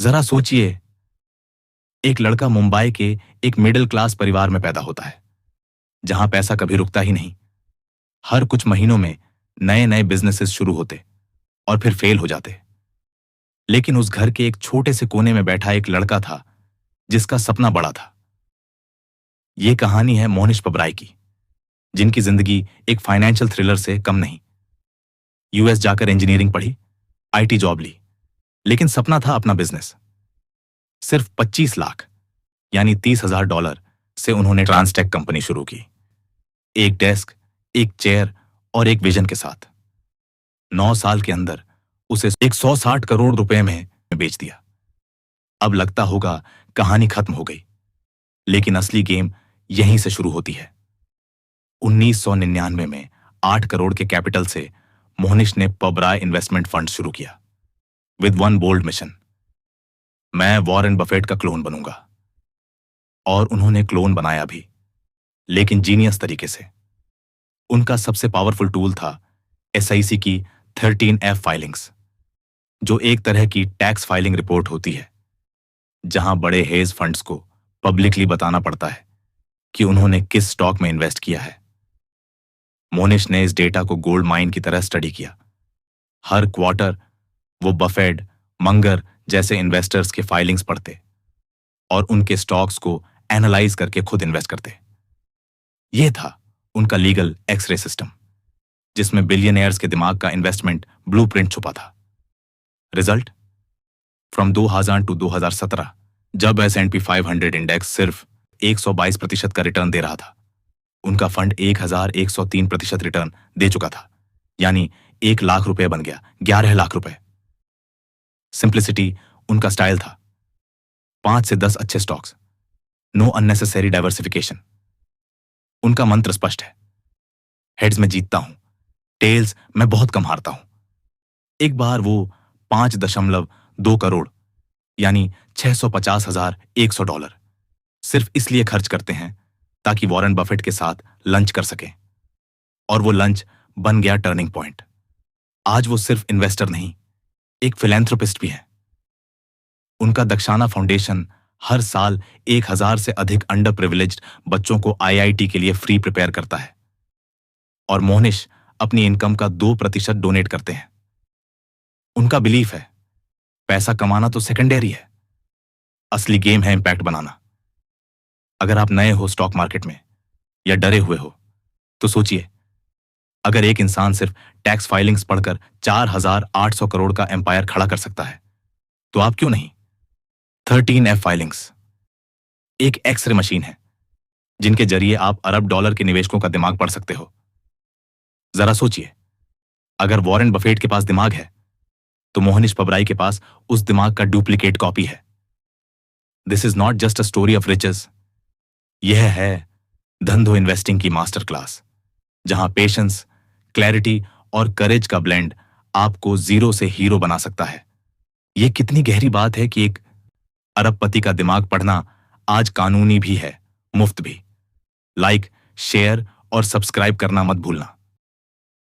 जरा सोचिए, एक लड़का मुंबई के एक मिडिल क्लास परिवार में पैदा होता है, जहां पैसा कभी रुकता ही नहीं। हर कुछ महीनों में नए नए बिजनेसेस शुरू होते और फिर फेल हो जाते। लेकिन उस घर के एक छोटे से कोने में बैठा एक लड़का था जिसका सपना बड़ा था। यह कहानी है मोहनिश पबराई की, जिनकी जिंदगी एक फाइनेंशियल थ्रिलर से कम नहीं। यूएस जाकर इंजीनियरिंग पढ़ी, आईटी जॉब ली, लेकिन सपना था अपना बिजनेस। सिर्फ 25 लाख यानी $30,000 से उन्होंने ट्रांसटेक कंपनी शुरू की। एक डेस्क, एक चेयर और एक विजन के साथ 9 साल के अंदर उसे 160 करोड़ रुपए में बेच दिया। अब लगता होगा कहानी खत्म हो गई, लेकिन असली गेम यहीं से शुरू होती है। 1999 में 8 करोड़ के कैपिटल से मोहनिश ने पबराय इन्वेस्टमेंट फंड शुरू किया विद वन बोल्ड मिशन, मैं वॉरेन बफेट का क्लोन बनूंगा। और उन्होंने क्लोन बनाया भी, लेकिन जीनियस तरीके से। उनका सबसे पावरफुल टूल था एसआईसी की 13F फाइलिंग्स, जो एक तरह की टैक्स फाइलिंग रिपोर्ट होती है, जहां बड़े हेज फंड्स को पब्लिकली बताना पड़ता है कि उन्होंने किस स्टॉक में इन्वेस्ट किया है। मोहनिश ने इस डेटा को गोल्ड माइन की तरह स्टडी किया। हर क्वार्टर वो बफेट, मंगर जैसे इन्वेस्टर्स के फाइलिंग्स पढ़ते और उनके स्टॉक्स को एनालाइज करके खुद इन्वेस्ट करते। यह था उनका लीगल एक्सरे सिस्टम, जिसमें बिलियनियर्स के दिमाग का इन्वेस्टमेंट ब्लूप्रिंट छुपा था। रिजल्ट, फ्रॉम 2000 टू 2017, जब S&P 500 इंडेक्स सिर्फ 122% का रिटर्न दे रहा था, उनका फंड 1103% रिटर्न दे चुका था, यानी 1 लाख रुपए बन गया 11 लाख रुपए। सिंप्लिसिटी उनका स्टाइल था। 5 से 10 अच्छे स्टॉक्स, नो अननेसेसरी डाइवर्सिफिकेशन। उनका मंत्र स्पष्ट है, हेड्स में जीतता हूं, टेल्स में बहुत कम हारता हूं। एक बार वो 5.2 करोड़ यानी $650,100 सिर्फ इसलिए खर्च करते हैं ताकि वॉरेन बफेट के साथ लंच कर सकें, और वो लंच बन गया टर्निंग पॉइंट। आज वो सिर्फ इन्वेस्टर नहीं, एक फिलैंथ्रोपिस्ट भी है। उनका दक्षाना फाउंडेशन हर साल 1000 से अधिक अंडर प्रिविलेज्ड बच्चों को आईआईटी के लिए फ्री प्रिपेयर करता है, और मोहनिश अपनी इनकम का 2% डोनेट करते हैं। उनका बिलीफ है, पैसा कमाना तो सेकेंडरी है, असली गेम है इंपैक्ट बनाना। अगर आप नए हो स्टॉक मार्केट में या डरे हुए हो, तो सोचिए, अगर एक इंसान सिर्फ टैक्स फाइलिंग्स पढ़कर 4800 करोड़ का एम्पायर खड़ा कर सकता है, तो आप क्यों नहीं। 13F फाइलिंग्स एक एक्सरे मशीन है, जिनके जरिए आप अरब डॉलर के निवेशकों का दिमाग पढ़ सकते हो। जरा सोचिए, अगर वॉरेन बफेट के पास दिमाग है, तो मोहनिश पबराई के पास उस दिमाग का डुप्लीकेट कॉपी है। This is not just a story of riches, यह है धंधो इन्वेस्टिंग की मास्टर क्लास, जहां पेशेंस, क्लैरिटी और करेज का ब्लेंड आपको जीरो से हीरो बना सकता है। यह कितनी गहरी बात है कि एक अरबपति का दिमाग पढ़ना आज कानूनी भी है, मुफ्त भी। लाइक, शेयर और सब्सक्राइब करना मत भूलना।